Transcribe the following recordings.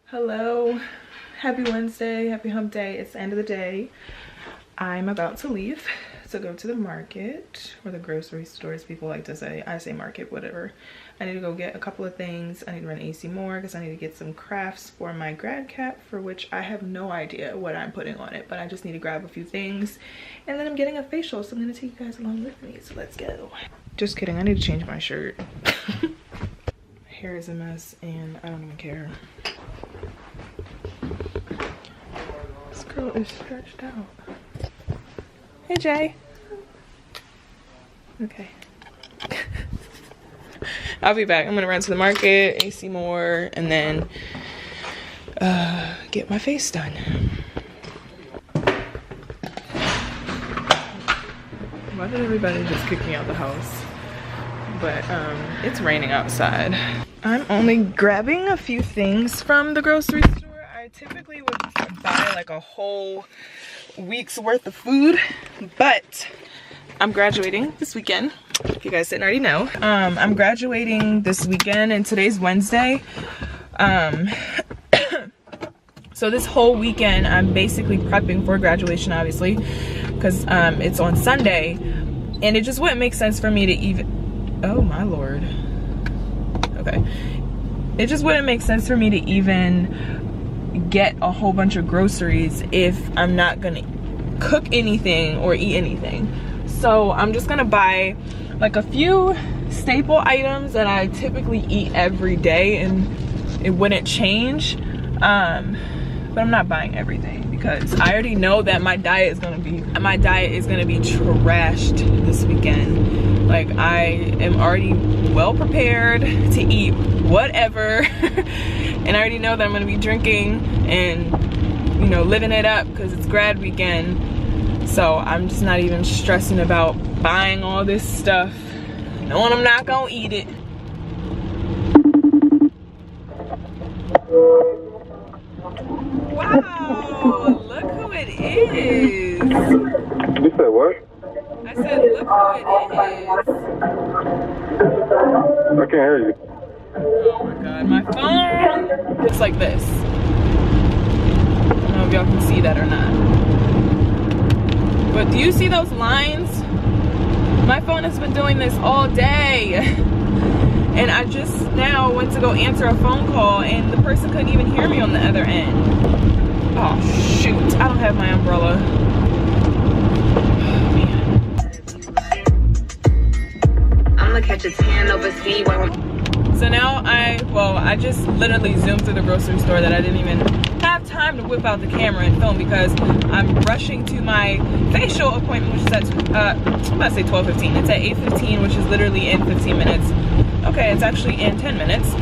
Hello, happy Wednesday, happy hump day. It's the end of the day. I'm about to leave to go to the market, or the grocery store as people like to say. I say market, whatever. I need to go get a couple of things. I need to run AC more because I need to get some crafts for my grad cap, for which I have no idea what I'm putting on it, but I just need to grab a few things. And then I'm getting a facial, so I'm gonna take you guys along with me, so let's go. Just kidding, I need to change my shirt. My hair is a mess and I don't even care. This girl is stretched out. Hey Jay. Okay. I'll be back. I'm gonna run to the market, AC more, and then get my face done. Why did everybody just kick me out the house? But it's raining outside. I'm only grabbing a few things from the grocery store. I typically would buy like a whole week's worth of food, but I'm graduating this weekend, if you guys didn't already know. I'm graduating this weekend and today's Wednesday. So this whole weekend I'm basically prepping for graduation, obviously, because it's on Sunday, and it just wouldn't make sense for me to even, oh my lord, okay, it just wouldn't make sense for me to even get a whole bunch of groceries if I'm not gonna cook anything or eat anything. So I'm just gonna buy like a few staple items that I typically eat every day and it wouldn't change, but I'm not buying everything because I already know that my diet is gonna be trashed this weekend. Like, I am already well prepared to eat whatever and I already know that I'm gonna be drinking and, you know, living it up because it's grad weekend. So I'm just not even stressing about buying all this stuff, knowing I'm not gonna eat it. Wow, look who it is. You said what? I said, look who it is. I can't hear you. Oh my god, my phone looks like this. I don't know if y'all can see that or not. But do you see those lines? My phone has been doing this all day. And I just now went to go answer a phone call and the person couldn't even hear me on the other end. Oh shoot, I don't have my umbrella. Oh man. I'm gonna catch a tan over sea when So now I just literally zoomed through the grocery store that I didn't even have time to whip out the camera and film because I'm rushing to my facial appointment, which is at, I'm about to say 12:15. It's at 8:15, which is literally in 15 minutes. Okay, it's actually in 10 minutes.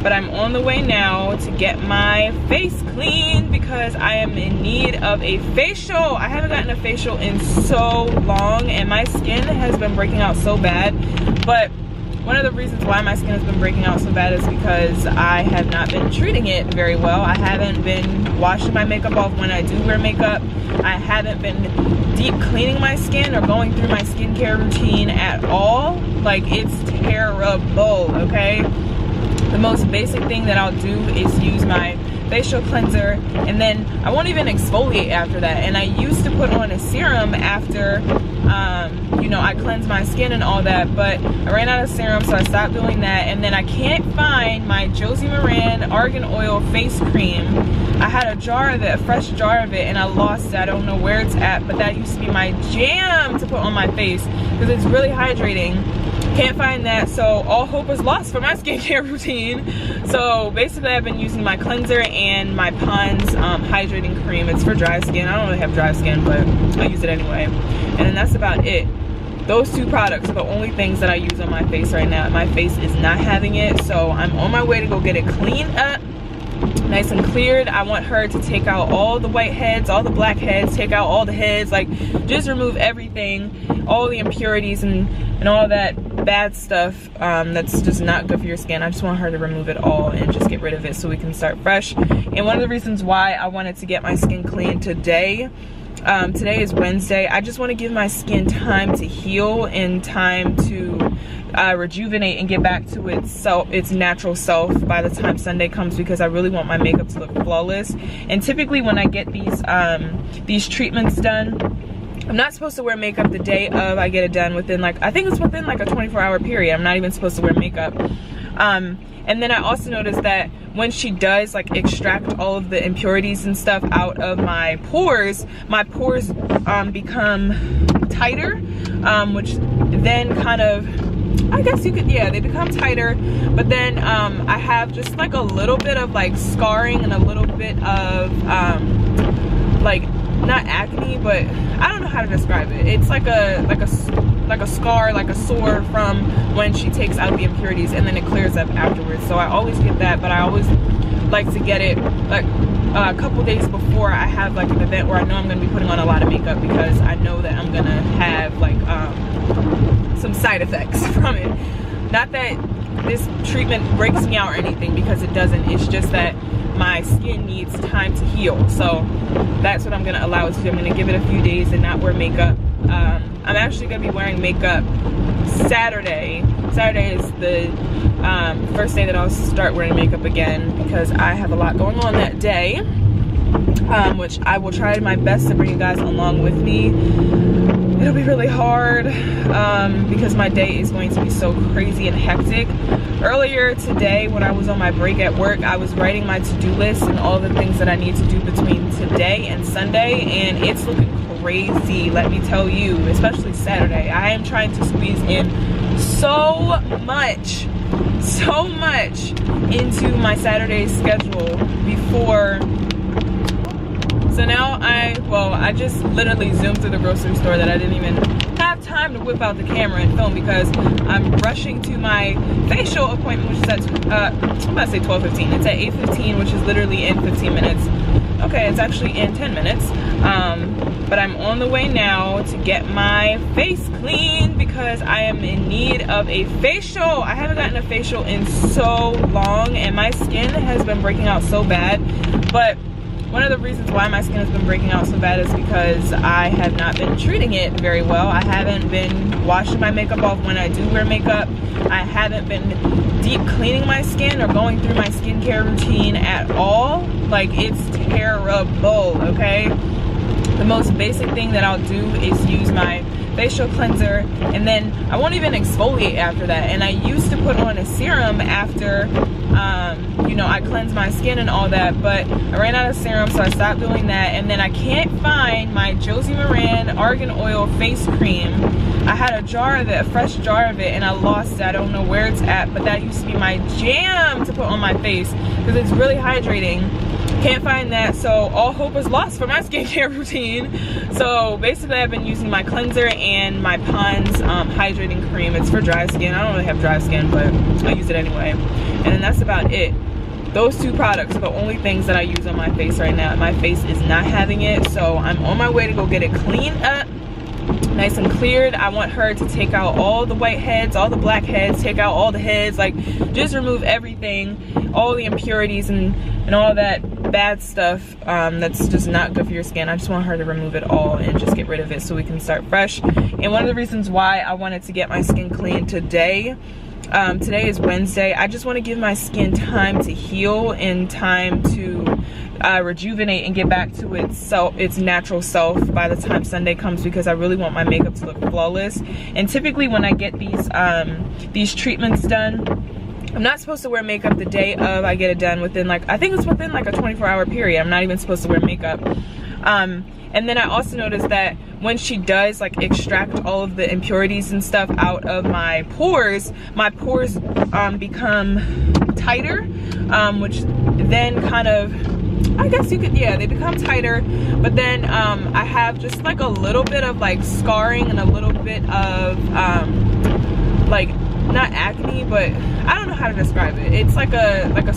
But I'm on the way now to get my face cleaned because I am in need of a facial. I haven't gotten a facial in so long and my skin has been breaking out so bad. But one of the reasons why my skin has been breaking out so bad is because I have not been treating it very well. I haven't been washing my makeup off when I do wear makeup. I haven't been deep cleaning my skin or going through my skincare routine at all. Like, it's terrible, okay? The most basic thing that I'll do is use my facial cleanser and then I won't even exfoliate after that. And I used to put on a serum after you know, I cleanse my skin and all that, but I ran out of serum, so I stopped doing that. And then I can't find my Josie Maran Argan Oil face cream. I had a jar of it, a fresh jar of it, and I lost it. I don't know where it's at, but that used to be my jam to put on my face because it's really hydrating. Can't find that, so all hope is lost for my skincare routine. So basically I've been using my cleanser and my Pond's hydrating cream. It's for dry skin. I don't really have dry skin, but I use it anyway. And then that's about it. Those two products are the only things that I use on my face right now. My face is not having it, so I'm on my way to go get it cleaned up, nice and cleared. I want her to take out all the white heads, all the black heads, take out all the heads, like just remove everything, all the impurities and all that bad stuff that's just not good for your skin. I just want her to remove it all and just get rid of it so we can start fresh. And one of the reasons why I wanted to get my skin clean today, today is Wednesday, I just want to give my skin time to heal and time to rejuvenate and get back to its natural self by the time Sunday comes, because I really want my makeup to look flawless. And typically when I get these treatments done, I'm not supposed to wear makeup the day of. I get it done within like, I think it's within like a 24-hour period. I'm not even supposed to wear makeup. And then I also noticed that when she does like extract all of the impurities and stuff out of my pores become tighter, which then kind of, I guess you could, yeah, they become tighter. But then I have just like a little bit of like scarring and a little bit of like, not acne, but I don't know how to describe it. It's like a scar, like a sore from when she takes out the impurities, and then it clears up afterwards. So I always get that, but I always like to get it like a couple days before I have like an event where I know I'm going to be putting on a lot of makeup, because I know that I'm going to have like some side effects from it. Not that this treatment breaks me out or anything, because it doesn't. It's just that my skin needs time to heal. So that's what I'm going to allow it to do. I'm going to give it a few days and not wear makeup. I'm actually going to be wearing makeup Saturday. Saturday is the first day that I'll start wearing makeup again, because I have a lot going on that day, which I will try my best to bring you guys along with me. It'll be really hard because my day is going to be so crazy and hectic. Earlier today, when I was on my break at work, I was writing my to-do list and all the things that I need to do between today and Sunday, and it's looking crazy, let me tell you, especially Saturday. I am trying to squeeze in so much into my Saturday schedule before. So now I just literally zoomed through the grocery store that I didn't even have time to whip out the camera and film, because I'm rushing to my facial appointment, which is at, I'm about to say 12:15. It's at 8:15, which is literally in 15 minutes. Okay, it's actually in 10 minutes. But I'm on the way now to get my face cleaned, because I am in need of a facial. I haven't gotten a facial in so long, and my skin has been breaking out so bad. But one of the reasons why my skin has been breaking out so bad is because I have not been treating it very well. I haven't been washing my makeup off when I do wear makeup. I haven't been deep cleaning my skin or going through my skincare routine at all. Like, it's terrible, okay? The most basic thing that I'll do is use my facial cleanser, and then I won't even exfoliate after that. And I used to put on a serum after you know, I cleanse my skin and all that, but I ran out of serum, so I stopped doing that. And then I can't find my Josie Maran Argan Oil face cream. I had a jar of it, a fresh jar of it, and I lost it. I don't know where it's at, but that used to be my jam to put on my face, because it's really hydrating. Can't find that, so all hope is lost for my skincare routine. So basically I've been using my cleanser and my Pond's hydrating cream. It's for dry skin. I don't really have dry skin, but I use it anyway. And then that's about it. Those two products are the only things that I use on my face right now. My face is not having it, so I'm on my way to go get it cleaned up, nice and cleared. I want her to take out all the white heads, all the black heads, take out all the heads, like just remove everything, all the impurities and all that bad stuff that's just not good for your skin. I just want her to remove it all and just get rid of it so we can start fresh. And one of the reasons why I wanted to get my skin clean today, today is Wednesday, I just want to give my skin time to heal and time to rejuvenate and get back to its natural self by the time Sunday comes, because I really want my makeup to look flawless. And typically when I get these treatments done, I'm not supposed to wear makeup the day of. I get it done within like, I think it's within like a 24-hour period. I'm not even supposed to wear makeup. And then I also noticed that when she does like extract all of the impurities and stuff out of my pores become tighter, which then kind of, I guess you could, yeah, they become tighter. But then I have just like a little bit of like scarring and a little bit of like, not acne, but I don't know how to describe it. It's like a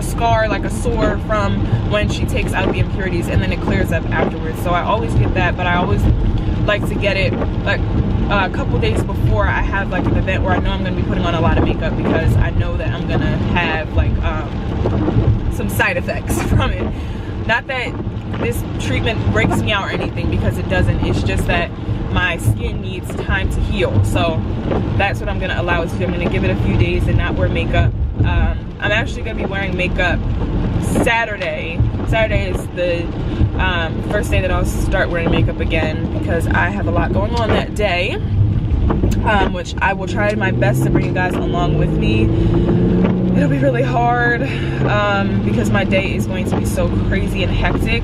scar, like a sore from when she takes out the impurities, and then it clears up afterwards. So I always get that, but I always like to get it like a couple days before I have like an event where I know I'm going to be putting on a lot of makeup, because I know that I'm going to have like some side effects from it. Not that this treatment breaks me out or anything, because it doesn't. It's just that my skin needs time to heal. So that's what I'm gonna allow it to do. I'm gonna give it a few days and not wear makeup. I'm actually gonna be wearing makeup Saturday. Saturday is the first day that I'll start wearing makeup again, because I have a lot going on that day, which I will try my best to bring you guys along with me. It'll be really hard because my day is going to be so crazy and hectic.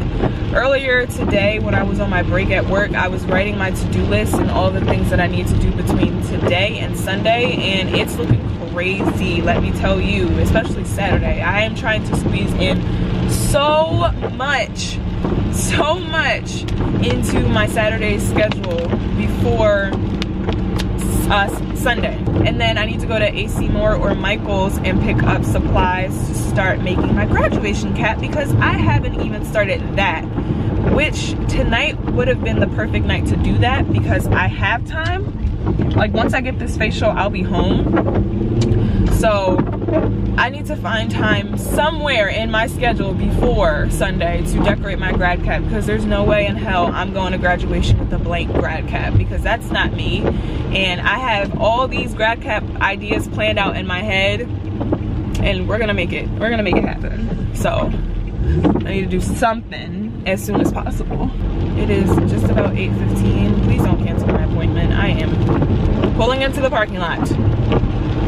Earlier today, when I was on my break at work, I was writing my to-do list and all the things that I need to do between today and Sunday, and it's looking crazy, let me tell you, especially Saturday. I am trying to squeeze in so much into my Saturday schedule before Sunday. And then I need to go to AC Moore or Michael's and pick up supplies to start making my graduation cap, because I haven't even started that, which tonight would have been the perfect night to do that, because I have time. Like, once I get this facial, I'll be home. So I need to find time somewhere in my schedule before Sunday to decorate my grad cap, because there's no way in hell I'm going to graduation with a blank grad cap, because that's not me. And I have all these grad cap ideas planned out in my head, and we're gonna make it happen. So I need to do something as soon as possible. It is just about 8:15. Please don't cancel my appointment. I am pulling into the parking lot.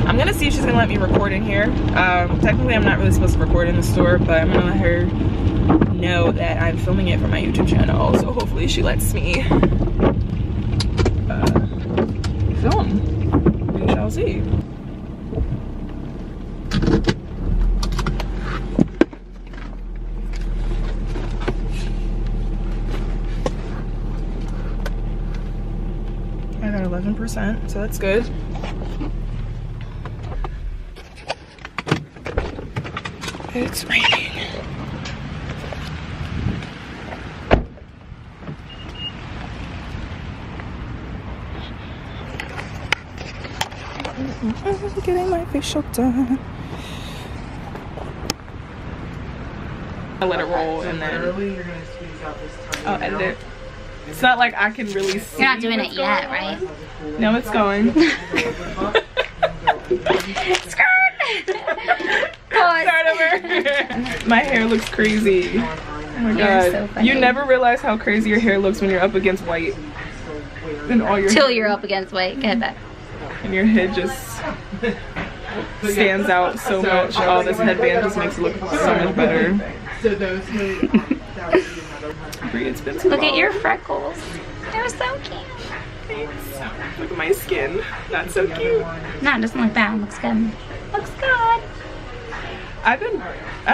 I'm gonna see if she's gonna let me record in here. Technically I'm not really supposed to record in the store, but I'm gonna let her know that I'm filming it for my YouTube channel, so hopefully she lets me film. We shall see. I got 11%, so that's good. It's raining. I'm getting my facial done. I let it roll and then I'll end it. It's not like I can really see. You're not doing it yet, right? No, it's going. Start over. My hair looks crazy. Oh my god. So you never realize how crazy your hair looks when you're up against white. And all your Till you're up against white. Get that. And your head just stands out so much. Oh, this headband just makes it look so much better. It's been too long. Look at your freckles. They're so cute. Thanks. Look at my skin. Not so cute. No, it doesn't look bad. It looks good. Looks good. I don't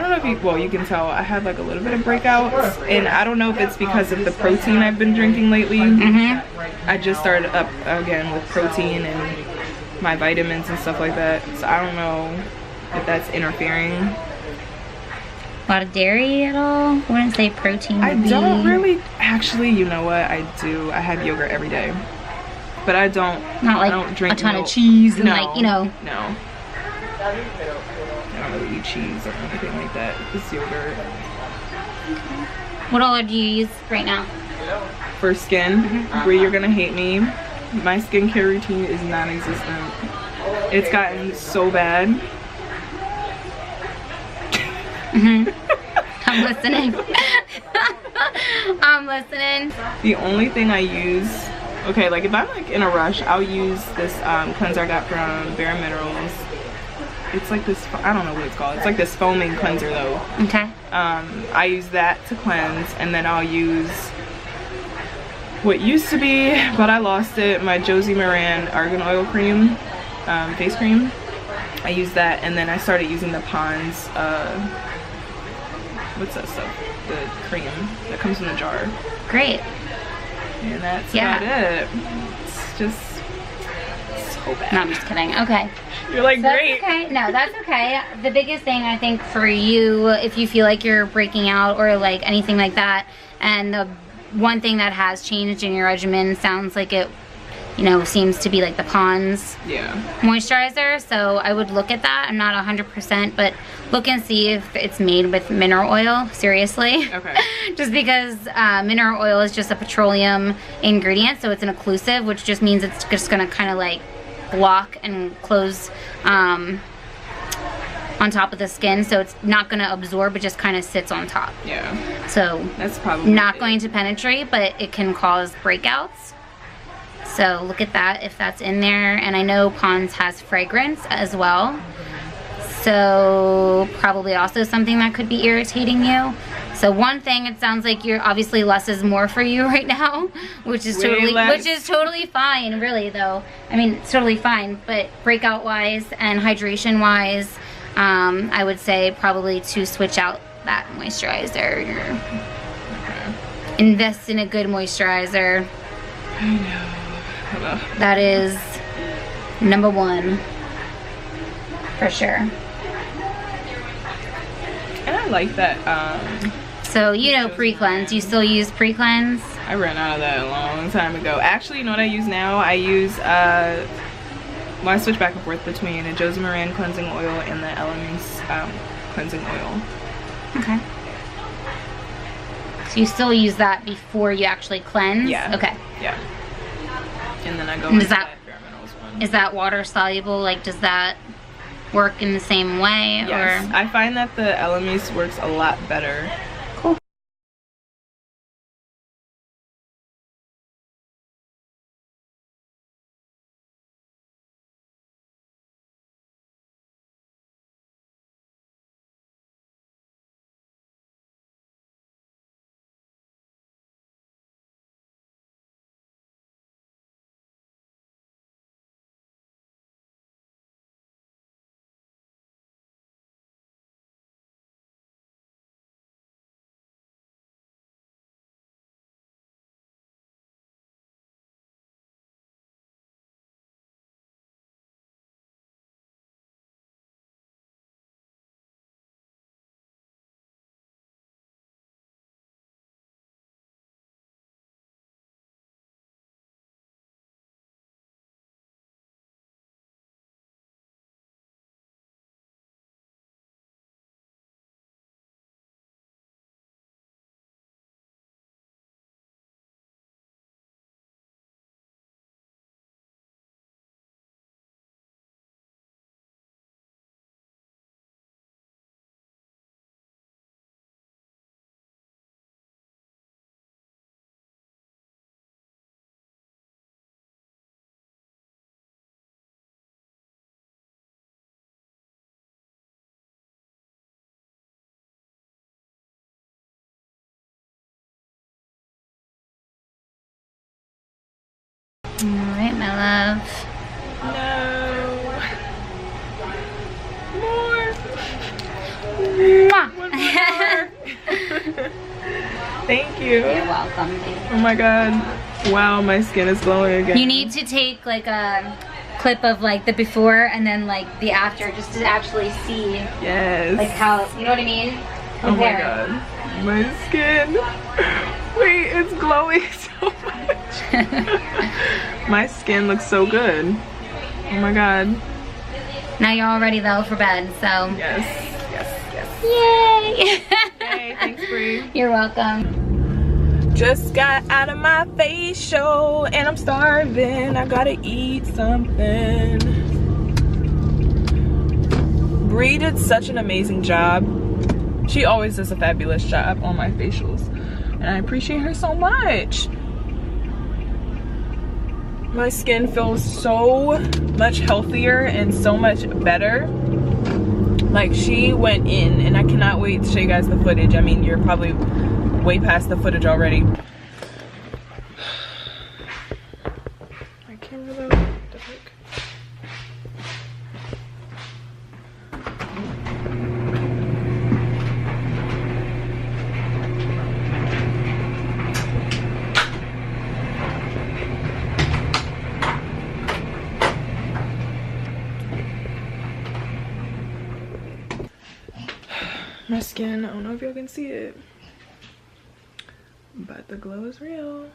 know if you, well, you can tell I had like a little bit of breakouts, and I don't know if it's because of the protein I've been drinking lately. I just started up again with protein and my vitamins and stuff like that, so I don't know if that's interfering. A lot of dairy at all? I wouldn't say protein. I don't really, actually, you know what, I do. I have yogurt every day, but I don't. Not like I don't drink a ton milk. of cheese and no, like, you know. No. I don't really eat cheese or anything like that. Just yogurt. What all do you use right now? For skin, Brie, you're gonna hate me. My skincare routine is non-existent. It's gotten so bad. I'm listening. I'm listening. The only thing I use, okay, like if I'm like in a rush, I'll use this cleanser I got from Bare Minerals. It's like this, I don't know what it's called. It's like this foaming cleanser though. Okay. I use that to cleanse, and then I'll use what used to be, but I lost it, my Josie Maran Argan Oil Cream, face cream. I use that, and then I started using the Pond's, what's that stuff? The cream that comes in a jar. Great. And that's about it. It's just so bad. No, I'm just kidding. Okay. You're like, That's great. okay. No, that's okay. The biggest thing I think for you, if you feel like you're breaking out or like anything like that, and the one thing that has changed in your regimen sounds like it you know, seems to be like the Pond's Yeah. moisturizer. So I would look at that. I'm not 100%, but look and see if it's made with mineral oil, seriously. Okay. Just because mineral oil is just a petroleum ingredient, so it's an occlusive, which just means it's just gonna kind of like block and close on top of the skin, so it's not gonna absorb, it just kind of sits on top. Yeah. So that's probably not going to penetrate, but it can cause breakouts. So look at that if that's in there. And I know Pond's has fragrance as well, so probably also something that could be irritating you. So one thing, it sounds like you're obviously less is more for you right now, which is totally fine, really though. I mean, it's totally fine, but breakout wise and hydration wise, I would say probably to switch out that moisturizer. Invest in a good moisturizer. I know. That is number one for sure. And I like that. So you know pre-cleanse. You still use pre-cleanse? I ran out of that a long time ago. Actually, you know what I use now? I use well, I switch back and forth between a Josie Maran cleansing oil and the Elemis cleansing oil. Okay. So you still use that before you actually cleanse? Yeah. Okay. Yeah. And then I go And with that Bare Minerals one. Is that water soluble? Like, does that work in the same way? Yes. Or? I find that the Elemis works a lot better. Cool. Alright, my love. No. More. Mwah. One more. Thank you. You're welcome, babe. Oh my god. Wow, my skin is glowing again. You need to take like a clip of like the before and then like the after, just to actually see Yes. like how, you know what I mean? Oh my Compare. god. My skin. Wait, it's glowing so much. My skin looks so good. Oh my god. Now you're all ready though for bed, so. Yes. Yes. Yes. Yay! Yay, thanks, Bree. You're welcome. Just got out of my facial and I'm starving. I gotta eat something. Bree did such an amazing job. She always does a fabulous job on my facials, and I appreciate her so much. My skin feels so much healthier and so much better. Like, she went in, and I cannot wait to show you guys the footage. I mean, you're probably way past the footage already. My camera though, what the heck? My skin, I don't know if y'all can see it, but the glow is real.